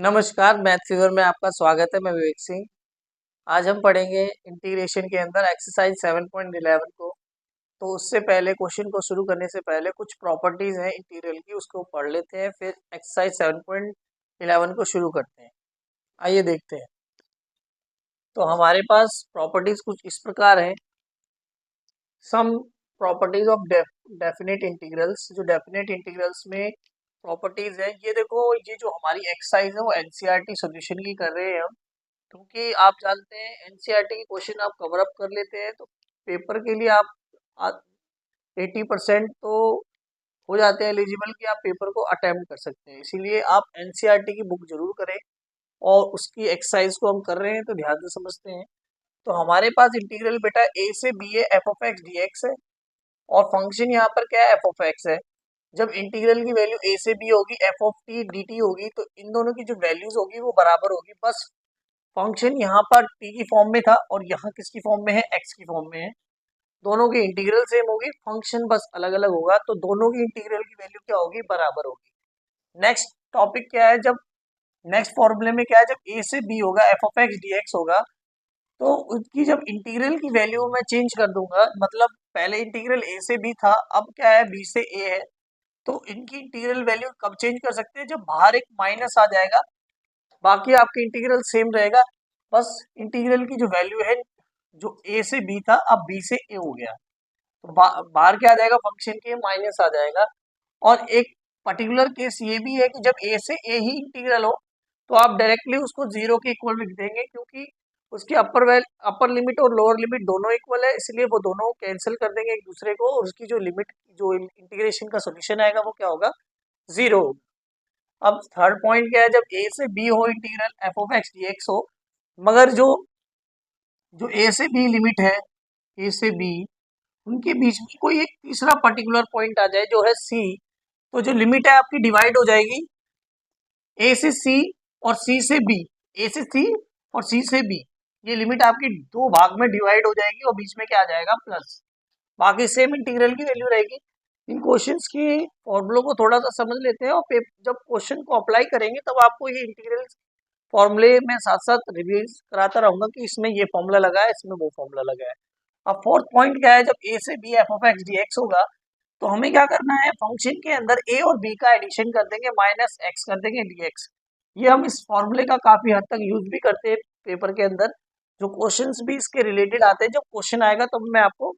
नमस्कार, math fever में आपका स्वागत है। मैं विवेक सिंह। आज हम पढ़ेंगे इंटीग्रेशन के अंदर एक्सरसाइज 7.11 को। तो उससे पहले क्वेश्चन को शुरू करने से पहले कुछ प्रॉपर्टीज हैं इंटीग्रल की, उसको पढ़ लेते हैं, फिर एक्सरसाइज 7.11 को शुरू करते हैं। आइए देखते हैं। तो हमारे पास प्रॉपर्टीज कुछ इस प्रकार हैं। Some properties of definite integrals. जो डेफिनेट इंटीग्रल्स में प्रॉपर्टीज है, ये देखो, ये जो हमारी एक्सरसाइज है वो एनसीईआरटी सॉल्यूशन की कर रहे हैं हम, क्योंकि आप जानते हैं एनसीईआरटी के क्वेश्चन आप कवर अप कर लेते हैं तो पेपर के लिए आप 80% तो हो जाते हैं एलिजिबल कि आप पेपर को अटेम्प्ट कर सकते हैं। इसीलिए आप एनसीईआरटी की बुक जरूर करें और उसकी एक्सरसाइज को हम कर रहे हैं तो ध्यान से समझते हैं। तो हमारे पास इंटीग्रल बेटा ए से बी है, F of x d x है, और फंक्शन यहाँ पर क्या है, एफ ऑफ एक्स है। जब इंटीग्रल की वैल्यू ए से बी होगी, F of T D T होगी, तो इन दोनों की जो वैल्यूज होगी वो बराबर होगी। बस फंक्शन यहाँ पर टी की फॉर्म में था और यहाँ किसकी फॉर्म में है, एक्स की फॉर्म में है। दोनों की इंटीग्रल सेम होगी, फंक्शन बस अलग अलग होगा, तो दोनों की इंटीग्रल की वैल्यू क्या होगी, बराबर होगी। नेक्स्ट टॉपिक क्या है, जब नेक्स्ट फॉर्मूले में क्या है, जब ए से बी होगा, F of x d x होगा, तो उसकी जब इंटीग्रल की वैल्यू मैं चेंज कर दूंगा, मतलब पहले इंटीग्रल ए से बी था, अब क्या है, बी से ए है, तो इनकी इंटीग्रल वैल्यू कब चेंज कर सकते हैं, जब बाहर एक माइनस आ जाएगा, बाकी आपका इंटीग्रल सेम रहेगा। बस इंटीग्रल की जो वैल्यू है, जो ए से बी था अब बी से ए हो गया, तो बाहर क्या आ जाएगा, फंक्शन के माइनस आ जाएगा। और एक पर्टिकुलर केस ये भी है कि जब ए से ए ही इंटीग्रल हो तो आप डायरेक्टली उसको जीरो के इक्वल लिख देंगे, क्योंकि उसकी अपर लिमिट और लोअर लिमिट दोनों इक्वल है, इसलिए वो दोनों कैंसिल कर देंगे एक दूसरे को, और उसकी जो लिमिट, जो इंटीग्रेशन का सोल्यूशन आएगा वो क्या होगा, जीरो। अब थर्ड पॉइंट क्या है, जब ए से बी हो integral F of x d x हो, मगर जो जो ए से बी लिमिट है, ए से बी, उनके बीच में कोई एक तीसरा पर्टिकुलर पॉइंट आ जाए जो है सी, तो जो लिमिट है आपकी डिवाइड हो जाएगी ए से सी और सी से बी, ए से सी और सी से बी, ये लिमिट आपकी दो भाग में डिवाइड हो जाएगी और बीच में क्या आ जाएगा, प्लस। बाकी सेम इंटीग्रल की वैल्यू रहेगी। इन क्वेश्चंस की फॉर्मूलों को थोड़ा सा समझ लेते हैं, और जब क्वेश्चन को अप्लाई करेंगे तब आपको ये इंटीग्रल फॉर्मूले में साथ साथ रिवीज कराता रहूंगा कि इसमें ये फॉर्मूला लगा है, इसमें वो फॉर्मूला लगा है। अब फोर्थ पॉइंट क्या है, जब ए से b f of x d x होगा, तो हमें क्या करना है, फंक्शन के अंदर ए और बी का एडिशन कर देंगे, माइनस एक्स कर देंगे डी एक्स। ये हम इस फॉर्मूले का काफी हद तक यूज भी करते हैं पेपर के अंदर, जो क्वेश्चंस भी इसके रिलेटेड आते हैं, जब क्वेश्चन आएगा तब मैं आपको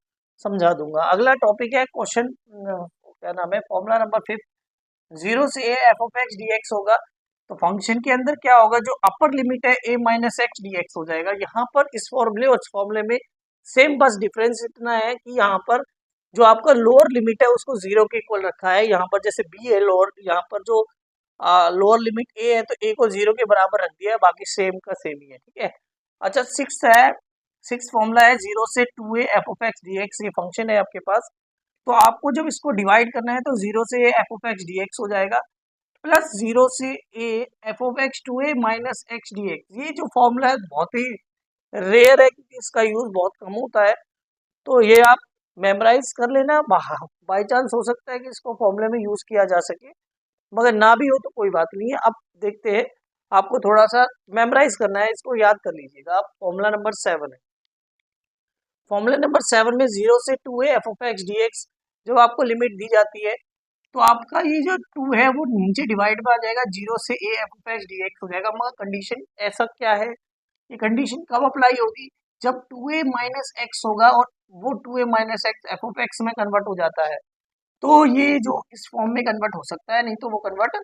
समझा दूंगा। अगला टॉपिक है क्वेश्चन, क्या नाम है, फॉर्मूला नंबर 5। जीरो से a f of x d x होगा, तो फंक्शन के अंदर क्या होगा, जो अपर लिमिट है ए माइनस एक्स डी एक्स हो जाएगा। यहाँ पर इस फॉर्मूले और इस फॉर्मूले में सेम, बस डिफरेंस इतना है कि यहाँ पर जो आपका लोअर लिमिट है उसको जीरो के इक्वल रखा है। यहाँ पर जैसे बी है लोअर, यहाँ पर जो लोअर लिमिट ए है तो ए को जीरो के बराबर रख दिया है, बाकी सेम का सेम ही है, ठीक है। अच्छा, सिक्स फॉर्मूला है, जीरो से two a f of x d x, ये फंक्शन है आपके पास। तो आपको जब इसको डिवाइड करना है तो जीरो से a f of x d x हो जाएगा, प्लस जीरो से a f of x two a minus x d x. ये जो फॉर्मूला है बहुत ही रेयर है, क्योंकि इसका यूज बहुत कम होता है, तो ये आप मेमोराइज कर लेना। बाई चांस हो सकता है कि इसको फॉर्मूले में यूज किया जा सके, मगर ना भी हो तो कोई बात नहीं है। अब देखते हैं, आपको थोड़ा सा मेमोराइज करना है, इसको याद कर लीजिएगा आप। फॉर्मूला नंबर 7 है। फॉर्मूला नंबर 7 में जीरो से two a f of x d x, जब आपको लिमिट दी जाती है तो आपका ये जो टू है वो नीचे डिवाइड में आ जाएगा, जीरो से a f of x d x हो जाएगा। मगर कंडीशन ऐसा क्या है, ये कंडीशन कब अप्लाई होगी, जब टू ए माइनस एक्स होगा और वो two a minus x f of x में कन्वर्ट हो जाता है, तो ये जो इस फॉर्म में कन्वर्ट हो सकता है, नहीं तो वो कन्वर्ट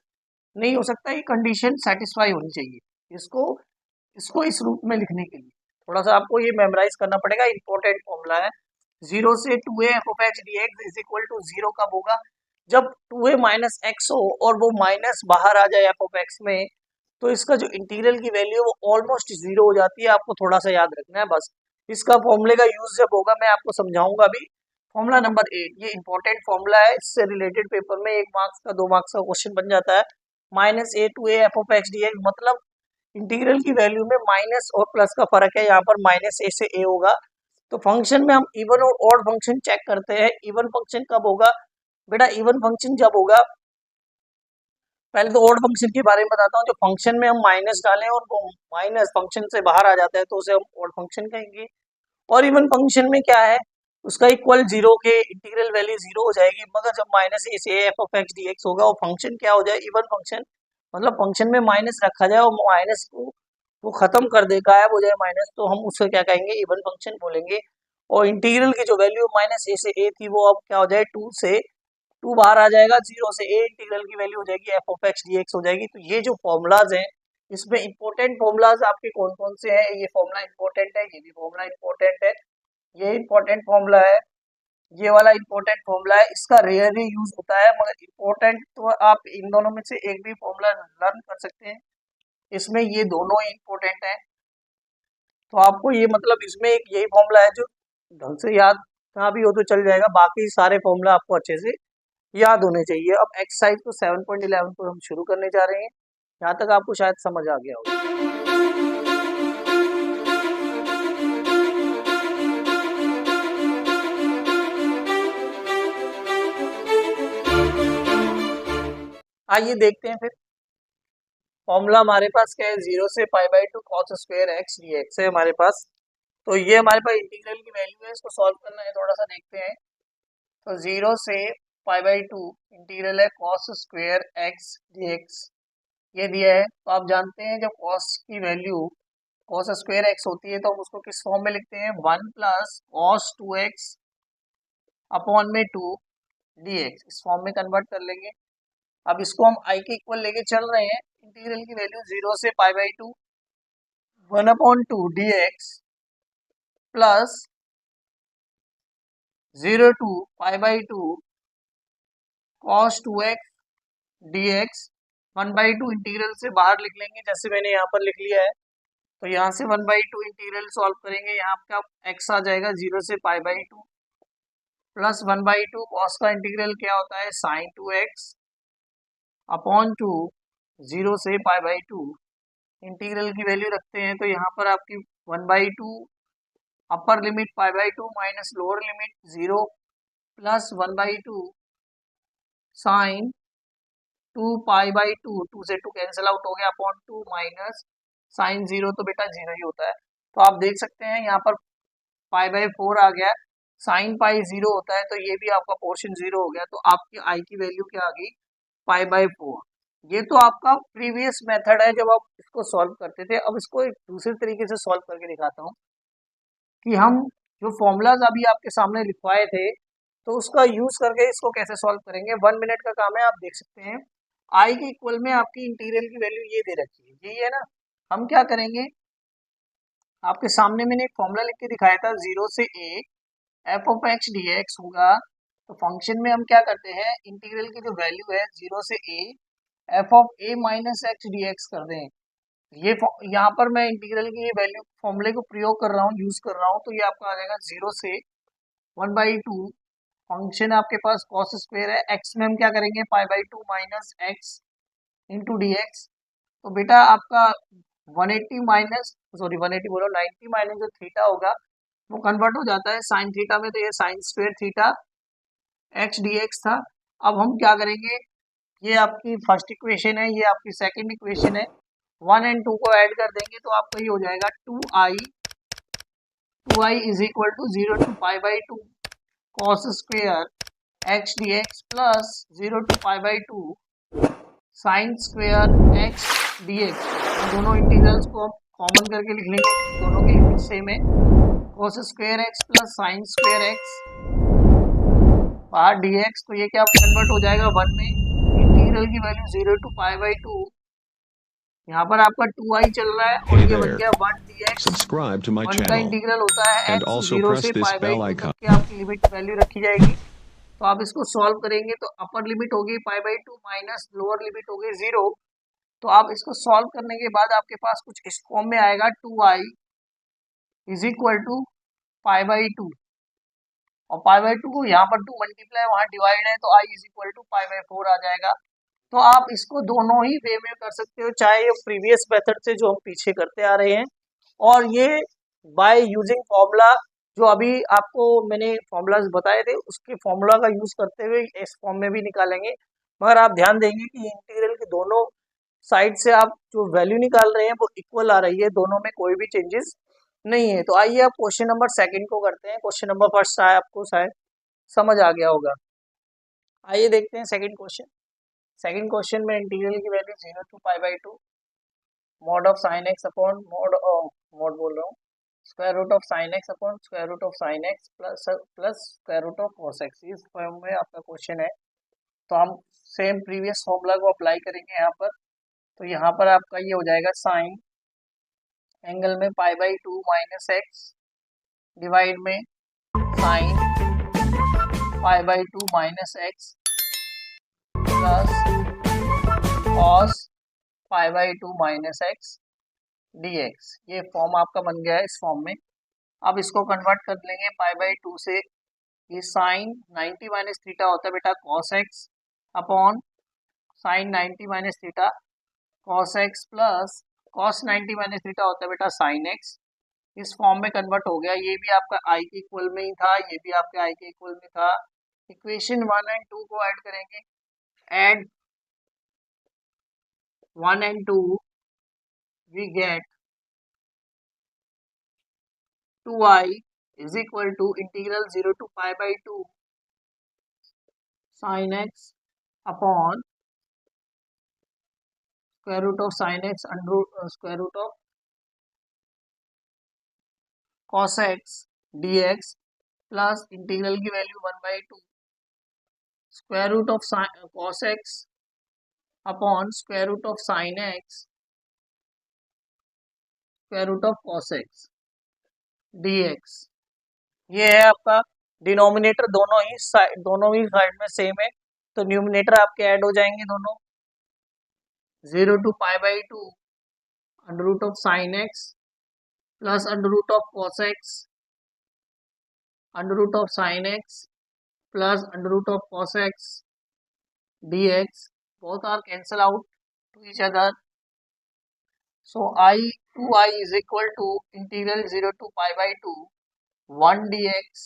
नहीं हो सकता। ये कंडीशन सेटिस्फाई होनी चाहिए इसको इसको इस रूप में लिखने के लिए। थोड़ा सा आपको ये मेमोराइज करना पड़ेगा, इंपॉर्टेंट फॉर्मूला है। जीरो से two a f of x d x is equal to zero कब होगा, जब टू ए माइनस एक्स हो और वो माइनस बाहर आ जाए एफ ऑफ एक्स में, तो इसका जो इंटीग्रल की वैल्यू है वो ऑलमोस्ट जीरो हो जाती है। आपको थोड़ा सा याद रखना है बस। इसका फॉर्मूले का यूज जब होगा मैं आपको समझाऊंगा भी। फॉर्मूला नंबर 8, ये इंपॉर्टेंट फॉर्मूला है, इससे रिलेटेड पेपर में 1 मार्क्स का 2 मार्क्स का क्वेश्चन बन जाता है। Minus a to a f of x d x, मतलब इंटीग्रल की वैल्यू में माइनस और प्लस का फर्क है, यहाँ पर माइनस ए से ए होगा। तो फंक्शन में हम इवन और ऑड फंक्शन चेक करते हैं। इवन फंक्शन कब होगा बेटा, इवन फंक्शन जब होगा पहले तो ओड फंक्शन के बारे में बताता हूँ। जो फंक्शन में हम माइनस डालें और वो माइनस फंक्शन से बाहर आ जाता है तो उसे हम ओड फंक्शन कहेंगे। और इवन फंक्शन में क्या है, उसका इक्वल जीरो के इंटीग्रल वैल्यू जीरो हो जाएगी, मगर जब माइनस ए से F of x d x होगा वो फंक्शन क्या हो जाए, इवन फंक्शन। मतलब फंक्शन में माइनस रखा जाए और माइनस को वो खत्म कर दे, गायब हो जाए माइनस, तो हम उससे क्या कहेंगे, इवन फंक्शन बोलेंगे। और इंटीग्रल की जो वैल्यू माइनस ए से ए थी वो अब क्या हो जाए, टू से टू बाहर आ जाएगा, जीरो से ए इंटीग्रल की वैल्यू हो जाएगी F of x d x हो जाएगी। तो ये जो फॉर्मूलाज हैं, इसमें इंपॉर्टेंट फॉर्मूलाज आपके कौन कौन से हैं, ये फॉर्मूला इंपॉर्टेंट है, ये भी फॉर्मूला इंपॉर्टेंट है, ये इंपॉर्टेंट फॉर्मूला है, ये वाला इंपॉर्टेंट फॉर्मूला है। इसका रेयरली यूज होता है, मगर इंपॉर्टेंट तो आप इन दोनों में से एक भी फॉर्मूला लर्न कर सकते हैं। इसमें ये दोनों ही इंपॉर्टेंट है, तो आपको ये मतलब इसमें एक यही फॉर्मूला है जो ढंग से याद कहाँ भी हो तो चल जाएगा, बाकी सारे फॉर्मूला आपको अच्छे से याद होने चाहिए। अब एक्सरसाइज को 7.11 को हम शुरू करने जा रहे हैं। यहाँ तक आपको शायद समझ आ गया होगा। आइए देखते हैं फिर। फॉर्मूला हमारे पास क्या है, जीरो से pi by two cos square x d x है हमारे पास। तो ये हमारे पास इंटीग्रल की वैल्यू है, इसको सॉल्व करना है, थोड़ा सा देखते हैं। तो जीरो से पाई बाई टू इंटीग्रल है cos square x d x, ये दिया है। तो आप जानते हैं जब कॉस की वैल्यू कॉस स्क्वायर एक्स होती है तो हम उसको किस फॉर्म में लिखते हैं, one plus cos two x upon में टू डी एक्स, इस फॉर्म में कन्वर्ट कर लेंगे। अब इसको हम आई के इक्वल लेके चल रहे हैं, इंटीग्रल की वैल्यू जीरो से pi by two one upon two d x plus zero to pi by two cos two x d x, one by two integral से बाहर लिख लेंगे जैसे मैंने यहाँ पर लिख लिया है। तो यहाँ से one by two integral solve करेंगे, यहाँ का एक्स आ जाएगा जीरो से pi by two plus one by two cos का इंटीग्रल क्या होता है, sign to x upon two zero से पाई बाई टू, इंटीग्रल की वैल्यू रखते हैं तो यहाँ पर आपकी one by to upper limit pi by two minus lower limit zero plus one by two sign to pi by to, to से to cancel out हो गया, upon two minus sine zero, तो बेटा जीरो ही होता है। तो आप देख सकते हैं यहाँ पर पाई बाई फोर आ गया, साइन पाई जीरो होता है, तो ये भी आपका पोर्शन जीरो हो गया। तो आपकी आई की वैल्यू क्या आ गई, पाई बाई फोर। ये तो आपका प्रीवियस मेथड है जब आप इसको सॉल्व करते थे। अब इसको एक दूसरे तरीके से सॉल्व करके दिखाता हूँ कि हम जो फॉर्मूलाज अभी आपके सामने लिखवाए थे तो उसका यूज करके इसको कैसे सॉल्व करेंगे। 1 मिनट का काम है, आप देख सकते हैं। आई के इक्वल में आपकी इंटीग्रल की वैल्यू ये दे रखी है, यही है ना। हम क्या करेंगे, आपके सामने मैंने एक फॉर्मूला लिख के दिखाया था, जीरो से a f of x d x होगा। तो फंक्शन में हम क्या करते हैं, इंटीग्रल की जो वैल्यू है जीरो से a f of A minus x d x कर दें। ये यहाँ पर मैं इंटीग्रल की ये वैल्यू फॉर्मूले को प्रयोग कर रहा हूँ, यूज कर रहा हूँ। तो ये आपका आ जाएगा जीरो से वन बाई टू, फंक्शन आपके पास कॉस स्क्वायर है, एक्स में हम क्या करेंगे, पाई by two minus x into D x. तो बेटा आपका 180 माइनस, सॉरी 180 बोलो, 90 माइनस जो थीटा होगा वो कन्वर्ट हो जाता है साइन थीटा में, तो ये sine square theta x d x था। अब हम क्या करेंगे, ये आपकी फर्स्ट इक्वेशन है, ये आपकी सेकंड इक्वेशन है, वन एंड टू को ऐड कर देंगे तो आपका ये हो जाएगा two I is equal to zero to pi by two cos square x d x plus zero to pi by two sine square x d x. दोनों इंटीग्रल्स को हम कॉमन करके लिख लेंगे, दोनों की लिमिट सेम है, cos square x plus sine square x बाहर डी एक्स। तो ये क्या कन्वर्ट हो जाएगा वन में, इंटीग्रल की value zero to pi by two, यहाँ पर आपका टू आई चल रहा है और ये बन गया वन डी एक्स। वन का इंटीग्रल होता है एक्स जीरो से पाई बाई टू तक की आपकी लिमिट वैल्यू रखी जाएगी। तो आप इसको सॉल्व करेंगे तो अपर लिमिट होगी पाई by two minus lower limit होगी जीरो। तो आप इसको सॉल्व करने के बाद आपके पास कुछ इस फॉर्म में आएगा, two I is equal to pi by two, और पाई बाई टू को यहाँ पर टू मल्टीप्लाई वहाँ डिवाइड है तो I is equal to pi by four आ जाएगा। तो आप इसको दोनों ही वे में कर सकते हो, चाहे ये प्रीवियस मेथड से जो हम पीछे करते आ रहे हैं, और ये बाय यूजिंग फॉर्मूला जो अभी आपको मैंने फॉर्मूलाज बताए थे उसके फॉर्मूला का यूज करते हुए इस फॉर्म में भी निकालेंगे। मगर आप ध्यान देंगे कि इंटीग्रल के दोनों साइड से आप जो वैल्यू निकाल रहे हैं वो इक्वल आ रही है, दोनों में कोई भी चेंजेस नहीं है। तो आइए आप क्वेश्चन नंबर सेकंड को करते हैं। क्वेश्चन नंबर फर्स्ट आया आपको शायद समझ आ गया होगा। आइए देखते हैं सेकंड क्वेश्चन। सेकंड क्वेश्चन में इंटीग्रल की value 0 to pi by 2 mod of sine x upon mod बोल रहा हूँ square root of sine x upon square root of sine x plus plus square root of cos x, इस form में आपका question है। तो हम सेम प्रीवियस फॉर्मूला को अप्लाई करेंगे यहाँ पर। तो यहाँ पर आपका ये हो जाएगा साइन एंगल में pi by 2 minus x divide में sine pi by 2 minus x plus cos pi by 2 minus x dx। ये फॉर्म आपका बन गया है इस फॉर्म में। अब इसको कन्वर्ट कर लेंगे पाई बाई 2 से। ये साइन 90 माइनस थीटा होता है बेटा cos x upon sine 90 minus theta cos x plus cos 90 minus theta होता है बेटा साइन एक्स। इस फॉर्म में कन्वर्ट हो गया। ये भी आपका आई के इक्वल में ही था, ये भी आपके आई के इक्वल में था। इक्वेशन 1 एंड 2 को ऐड करेंगे। Add 1 and 2 we get 2i is equal to integral 0 to pi by 2 sin x upon square root of sin x under square root of cos x dx plus integral की value 1 by 2 square root of cos x upon square root of sin x square root of cos x dx। ये है आपका denominator, दोनों ही side में same है, तो numerator आपके add हो जाएंगे दोनों। 0 to pi by 2 under root of sine x plus under root of cos x under root of sine x plus under root of cos x dx। both are cancel out to each other, so I 2i is equal to integral 0 to pi by 2 1 dx।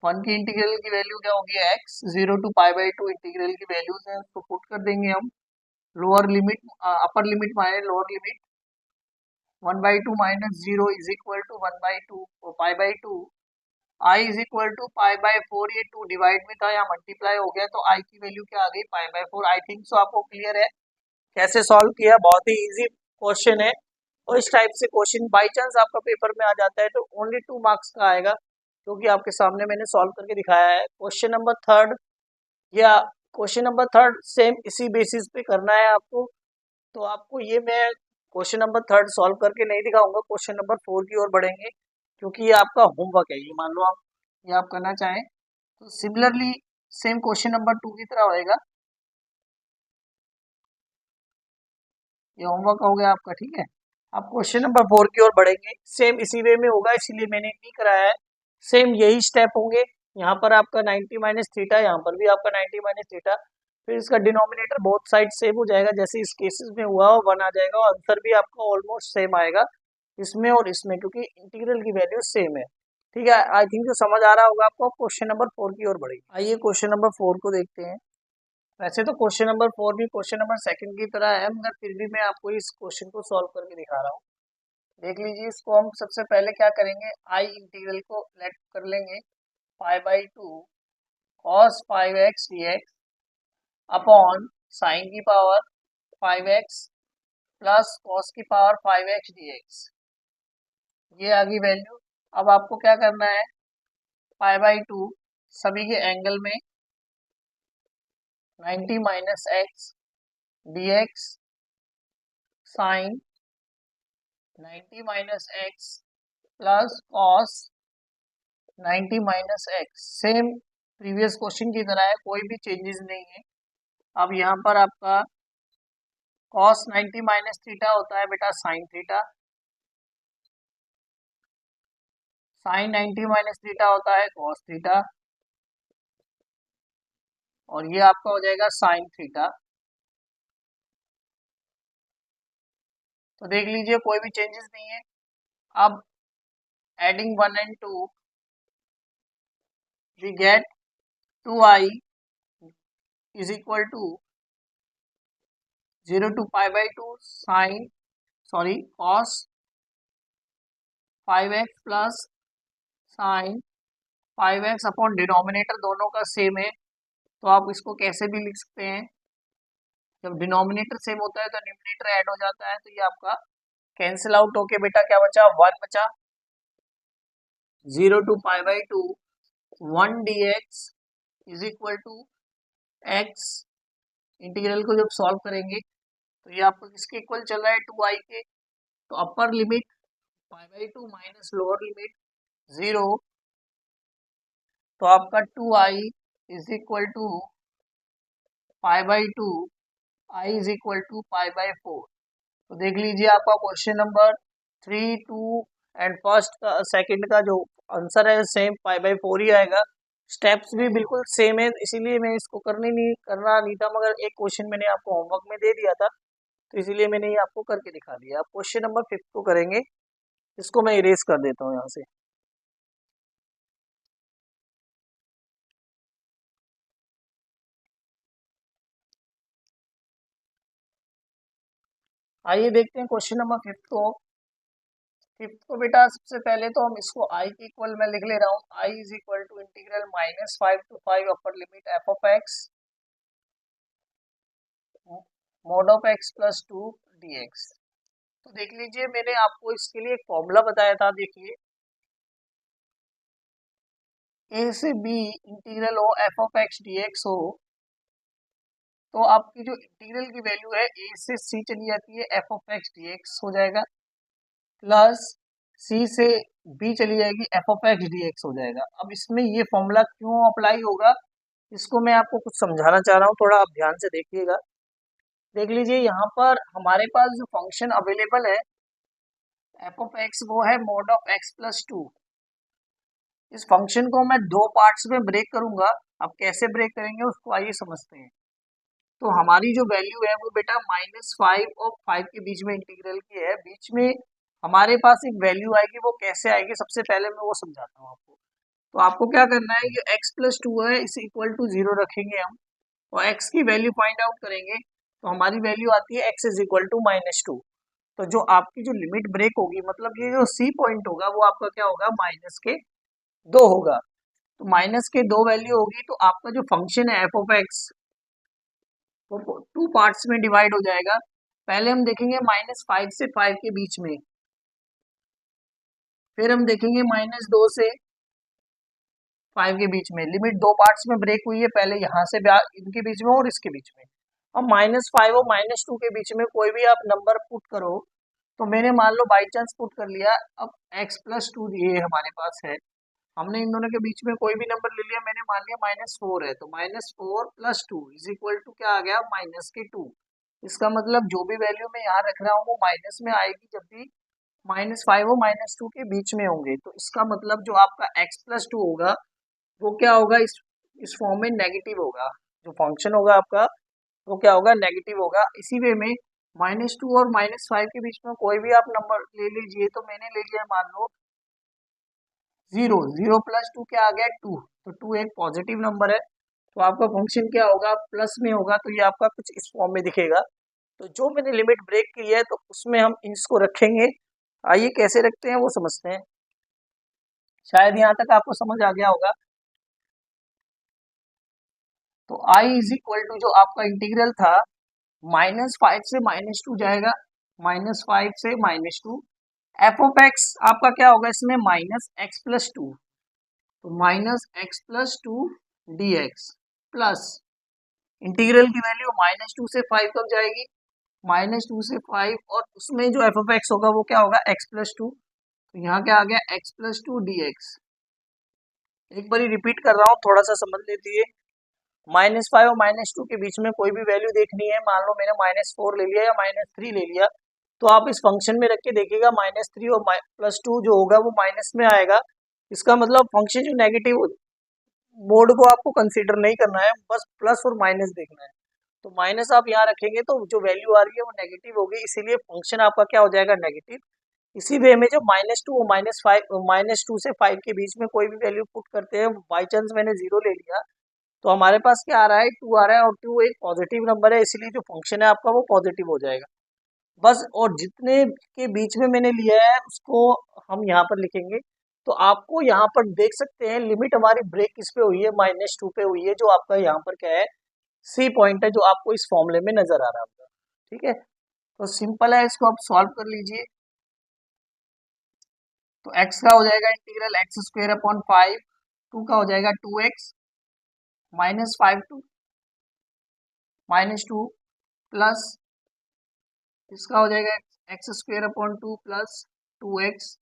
1 की integral की value क्या होगी x, 0 to pi by 2 integral की values है, उसको put कर देंगे हम। Lower limit upper limit minus lower limit 1 by 2 minus 0 is equal to 1 by 2 pi by 2। I is equal to pi by 4, ये 2 डिवाइड में था, यहाँ मल्टीप्लाई हो गया, तो आई की वैल्यू क्या आ गई पाई बाय 4। आई थिंक सो आपको क्लियर है कैसे सॉल्व किया। बहुत ही इजी क्वेश्चन है, और इस टाइप से क्वेश्चन बाई चांस आपका पेपर में आ जाता है तो ओनली 2 मार्क्स का आएगा, क्योंकि आपके सामने मैंने सॉल्व करके दिखाया है। क्वेश्चन नंबर थर्ड, या क्वेश्चन नंबर थर्ड सेम इसी बेसिस पे करना है आपको। तो आपको ये मैं क्वेश्चन नंबर थर्ड सॉल्व करके नहीं दिखाऊंगा, क्वेश्चन नंबर 4 की ओर बढ़ेंगे, क्योंकि ये आपका होमवर्क है। ये मान लो आप ये आप करना चाहें तो सिमिलरली सेम क्वेश्चन नंबर 2 की तरह होएगा। ये होमवर्क हो गया आपका, ठीक है। अब क्वेश्चन नंबर 4 की ओर बढ़ेंगे, सेम इसी वे में होगा, इसीलिए मैंने नहीं कराया है। सेम यही स्टेप होंगे। यहाँ पर आपका 90 माइनस थीटा, यहाँ पर भी आपका 90 माइनस थीटा, फिर इसका डिनोमिनेटर बोथ साइड सेम हो जाएगा, जैसे इस केसेस में हुआ हो 1 आ जाएगा, और आंसर भी आपका ऑलमोस्ट सेम आएगा इसमें और इसमें, क्योंकि इंटीग्रल की वैल्यू सेम है। ठीक है, आई थिंक जो समझ आ रहा होगा आपको। क्वेश्चन नंबर 4 की ओर बढ़ेगी। आइए क्वेश्चन नंबर 4 को देखते हैं। वैसे तो क्वेश्चन नंबर 4 भी क्वेश्चन नंबर सेकंड की तरह है, मगर फिर भी मैं आपको इस क्वेश्चन को सॉल्व करके दिखा रहा हूँ। देख लीजिए, इसको हम सबसे पहले क्या करेंगे, आई इंटीग्रल को लेट कर लेंगे पाई by 2 cos 5x dx upon sine की पावर 5x प्लस कॉस की पावर 5x dx। ये आ गई वैल्यू। अब आपको क्या करना है, पाई बाई 2 सभी के एंगल में 90 minus x dx sine 90 minus x plus cos 90 minus x. Same previous question की तरह है, कोई भी चेंजेस नहीं है। अब यहाँ पर आपका कॉस 90 माइनस थीटा होता है बेटा sine theta, sine 90 minus theta होता है कॉस थीटा, और ये आपका हो जाएगा साइन थीटा। तो देख लीजिए कोई भी चेंजेस नहीं है। अब adding 1 and 2 we get 2i is equal to 0 to pi by two sine cos 5x plus sine 5x upon denominator दोनों का सेम है, तो आप इसको कैसे भी लिख सकते हैं, जब डिनोमिनेटर सेम होता है तो न्यूमरेटर ऐड हो जाता है, तो ये आपका कैंसिल आउट होके बेटा क्या बचा, 1 बचा। 0 to pi by two 1 dx is equal to x। Integral को जब सॉल्व करेंगे तो ये आपको किसके इक्वल चल रहा है, 2i के, तो upper limit pi by two minus lower limit 0, तो आपका 2i is equal to pi by two, i is equal to pi by 4। तो देख लीजिए आपका क्वेश्चन नंबर 3, 2 एंड फर्स्ट का सेकंड का जो आंसर है सेम पाई बाई 4 ही आएगा। स्टेप्स भी बिल्कुल सेम है, इसीलिए मैं इसको करना नहीं था, मगर एक क्वेश्चन मैंने आपको होमवर्क में दे दिया था, तो इसीलिए मैंने ये आपको करके दिखा दिया। आप क्वेश्चन नंबर 5 को करेंगे, इसको मैं इरेज कर देता हूँ यहाँ से। आइए देखते हैं क्वेश्चन नंबर 5 को। फिफ्थ को बेटा सबसे पहले तो हम इसको i के इक्वल मैं लिख ले रहा हूँ, i is equal to integral -5 to 5 upper limit f of x mod of x plus 2 dx। तो देख लीजिए मैंने आपको इसके लिए एक फॉर्मूला बताया था, देखिए a से b इंटीग्रल हो f ऑफ x dx हो, तो आपकी जो इंटीग्रल की वैल्यू है a से c चली जाती है, f ऑफ x dx हो जाएगा, प्लस c से b चली जाएगी, f ऑफ x dx हो जाएगा। अब इसमें ये फॉर्मूला क्यों अप्लाई होगा, इसको मैं आपको कुछ समझाना चाह रहा हूँ, थोड़ा आप ध्यान से देखिएगा। देख लीजिए यहाँ पर हमारे पास जो फंक्शन अवेलेबल है f ऑफ x, वो है mod ऑफ x प्लस 2। इस फंक्शन को मैं दो पार्ट्स में ब्रेक करूंगा। अब कैसे ब्रेक करेंगे उसको आइए समझते हैं। तो हमारी जो वैल्यू है वो बेटा -5 और 5 के बीच में इंटीग्रल की है, बीच में हमारे पास एक वैल्यू आएगी, वो कैसे आएगी सबसे पहले मैं वो समझाता हूँ आपको। तो आपको क्या करना है, ये x प्लस 2 है, इसे इक्वल टू 0 रखेंगे हम, और x की वैल्यू फाइंड आउट करेंगे, तो हमारी वैल्यू आती है x इज इक्वल टू -2। तो जो आपकी जो लिमिट ब्रेक होगी, मतलब ये जो C पॉइंट होगा वो आपका क्या होगा, -2 होगा। तो -2 वैल्यू होगी, तो आपका जो फंक्शन है f ऑफ x वो टू पार्ट्स में डिवाइड हो जाएगा। पहले हम देखेंगे -5 से 5 के बीच में, फिर हम देखेंगे -2 से 5 के बीच में। लिमिट दो पार्ट्स में ब्रेक हुई है, पहले यहाँ से इनके बीच में और इसके बीच में। अब -5 और -2 के बीच में कोई भी आप नंबर पुट करो, तो मैंने मान लो बाई चांस पुट कर लिया, अब x प्लस 2 ये हमारे पास है, हमने इन दोनों के बीच में कोई भी नंबर ले लिया, मैंने मान लिया -4 है, तो -4 प्लस 2 इज इक्वल टू क्या आ गया, -2। इसका मतलब जो भी वैल्यू मैं यहाँ रख रहा हूँ वो माइनस में आएगी जब भी -5 और -2 के बीच में होंगे। तो इसका मतलब जो आपका x प्लस 2 होगा वो क्या होगा, इस फॉर्म में नेगेटिव होगा। जो फंक्शन होगा आपका वो क्या होगा, नेगेटिव होगा। इसी वे में -2 और -5 के बीच में कोई भी आप नंबर ले लीजिए, तो मैंने ले लिया मान लो 0, 0 प्लस 2 क्या आ गया, 2, तो 2 एक पॉजिटिव नंबर है, तो आपका फंक्शन क्या होगा, प्लस में होगा, तो ये आपका कुछ इस फॉर्म में दिखेगा। तो जो मैंने लिमिट ब्रेक की है तो उसमें हम इसको रखेंगे। आइए कैसे रखते हैं वो समझते हैं, शायद यहाँ तक आपको समझ आ गया होगा। तो i इज इक्वल टू जो आपका इंटीग्रल था -5 से -2 जाएगा, -5 से -2, f ऑफ x आपका क्या होगा इसमें, -x प्लस 2, तो -x plus 2 dx plus integral की वैल्यू -2 से 5 तक जाएगी, -2 से 5, और उसमें जो f ऑफ x होगा वो क्या होगा, x प्लस 2, तो यहाँ क्या आ गया, x प्लस 2 dx। एक बार रिपीट कर रहा हूँ, थोड़ा सा समझ लीजिए। -5 और -2 के बीच में कोई भी वैल्यू देखनी है, मान लो मैंने -4 ले लिया या -3 ले लिया, तो आप इस फंक्शन में रख के देखिएगा, -3 और प्लस 2 जो होगा वो माइनस में आएगा। इसका मतलब फंक्शन जो नेगेटिव बोर्ड को आपको कंसीडर नहीं करना है, बस प्लस और माइनस देखना है। तो माइनस आप यहाँ रखेंगे तो जो वैल्यू आ रही है वो नेगेटिव होगी, इसीलिए फंक्शन आपका क्या हो जाएगा, नेगेटिव। इसी वे में जब -2 और -2 से 5 के बीच में कोई भी वैल्यू पुट करते हैं, बाई चांस मैंने 0 ले लिया, तो हमारे पास क्या आ रहा है, 2 आ रहा है, और 2 एक पॉजिटिव नंबर है, इसलिए जो फंक्शन है आपका वो पॉजिटिव हो जाएगा बस। और जितने के बीच में मैंने लिया है उसको हम यहाँ पर लिखेंगे। तो आपको यहाँ पर देख सकते हैं लिमिट हमारी ब्रेक किस पे हुई है, -2 पे हुई है, जो आपका यहाँ पर क्या है, सी पॉइंट है, जो आपको इस फॉर्मूले में नजर आ रहा है। ठीक है, तो सिंपल है, इसको आप सॉल्व कर लीजिए। तो x का हो जाएगा इंटीग्रल x² अपॉन 5, 2 का हो जाएगा 2x -5 -2 प्लस इसका हो जाएगा x² अपॉन 2 प्लस 2x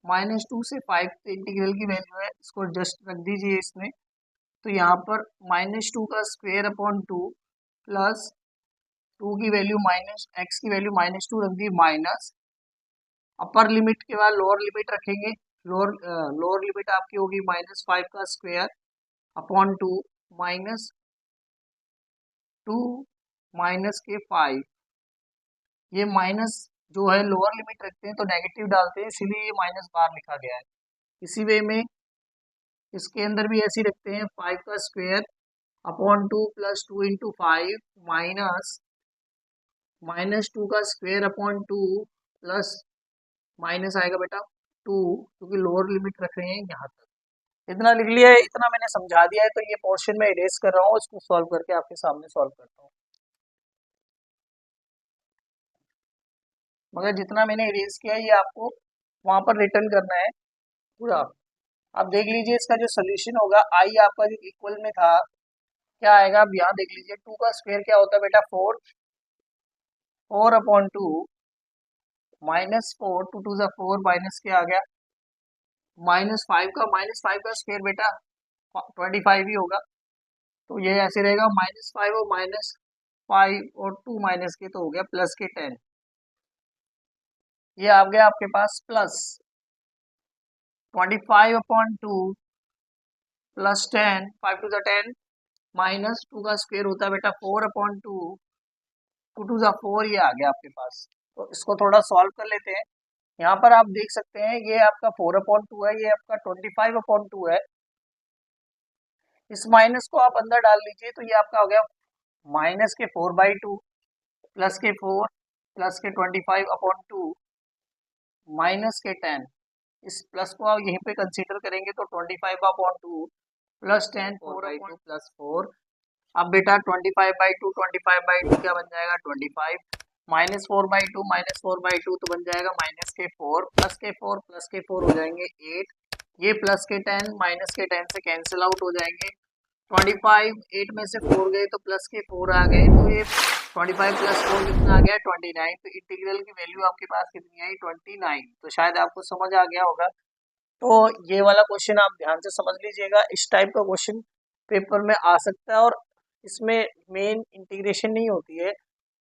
-2 से 5 इंटीग्रल की वैल्यू है, इसको जस्ट रख दीजिए इसमें। तो यहाँ पर -2 का स्क्वेयर अपॉन 2 प्लस 2 की वैल्यू माइनस x की वैल्यू -2 रख दी, माइनस अपर लिमिट के बाद लोअर लिमिट रखेंगे। लोअर लिमिट आपकी होगी -5 का स्क्वेयर अपॉन 2 -2 माइनस के 5। ये माइनस जो है लोअर लिमिट रखते हैं तो नेगेटिव डालते हैं, इसीलिए ये माइनस बाहर लिखा गया है। इसी वे में इसके अंदर भी ऐसे ही रखते हैं, 5 का square upon 2 plus 2 into 5 minus -2 का स्क्वेयर अपॉन 2 प्लस माइनस आएगा बेटा 2, क्योंकि लोअर लिमिट रख रहे हैं यहाँ तक। इतना लिख लिया है, इतना मैंने समझा दिया है। तो ये पोर्शन मैं इरेज कर रहा हूँ, इसको सॉल्व करके आपके सामने सॉल्व करता हूँ। मगर जितना मैंने इरेज किया है ये आपको वहां पर रिटर्न करना है पूरा। आप देख लीजिए इसका जो सोल्यूशन होगा, आई आपका जो इक्वल में था क्या आएगा, अब यहाँ देख लीजिए। 2 का स्क्वायर क्या होता है बेटा, 4, 4/2 -4, 2 2 4 माइनस क्या आ गया, -5 का स्क्वायर बेटा 25 ही होगा। तो ये ऐसे रहेगा, -5 और -5 और 2 माइनस के तो हो गया प्लस के 10। ये आ गया आपके पास प्लस 25/2 प्लस 10, 5 टू 10 माइनस 2 का स्क्वायर होता है बेटा 4/2, 2 2 4, ये आ गया आपके पास। तो इसको थोड़ा सॉल्व कर लेते हैं। यहाँ पर आप देख सकते हैं ये आपका 4/2 है, ये आपका 25/2 है। इस माइनस को आप अंदर डाल लीजिए, तो ये आपका हो गया माइनस के 4/2 प्लस के 4 प्लस के 25/2 माइनस के 10। इस प्लस को आप यहीं पे कंसीडर करेंगे तो 25/2 प्लस 10 4/2 प्लस 4। अब बेटा 25/2 क्या बन जाएगा, 25 -4/2 तो बन जाएगा माइनस के 4 प्लस के 4 प्लस के 4 हो जाएंगे 8। ये प्लस के 10 माइनस के 10 से कैंसिल आउट हो जाएंगे। 25 8 में से 4 गए तो प्लस के 4 आ गए, तो ये 25 प्लस 4 कितना आ गया, 29। तो इंटीग्रल की वैल्यू आपके पास कितनी आई, 29। तो शायद आपको समझ आ गया होगा। तो ये वाला क्वेश्चन आप ध्यान से समझ लीजिएगा, इस टाइप का क्वेश्चन पेपर में आ सकता है। और इसमें मेन इंटीग्रेशन नहीं होती है,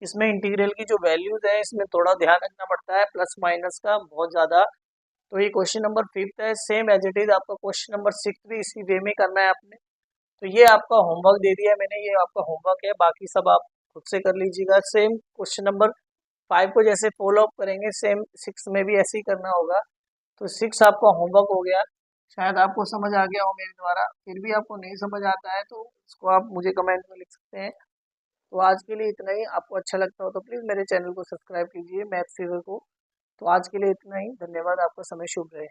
इसमें इंटीग्रल की जो वैल्यूज है इसमें थोड़ा ध्यान रखना पड़ता है, प्लस माइनस का बहुत ज़्यादा। तो ये क्वेश्चन नंबर 5 है, सेम एज इट इज आपका क्वेश्चन नंबर 6 भी इसी वे में करना है आपने। तो ये आपका होमवर्क दे दिया है मैंने, ये आपका होमवर्क है, बाकी सब आप खुद से कर लीजिएगा। सेम क्वेश्चन नंबर 5 को जैसे फॉलो अप करेंगे, सेम 6 में भी ऐसे ही करना होगा। तो 6 आपका होमवर्क हो गया, शायद आपको समझ आ गया हो मेरे द्वारा। फिर भी आपको नहीं समझ आता है तो इसको आप मुझे कमेंट में लिख सकते हैं। तो आज के लिए इतना ही। आपको अच्छा लगता हो तो प्लीज़ मेरे चैनल को सब्सक्राइब कीजिए, मैथ फीवर को। तो आज के लिए इतना ही, धन्यवाद। आपका समय शुभ रहे।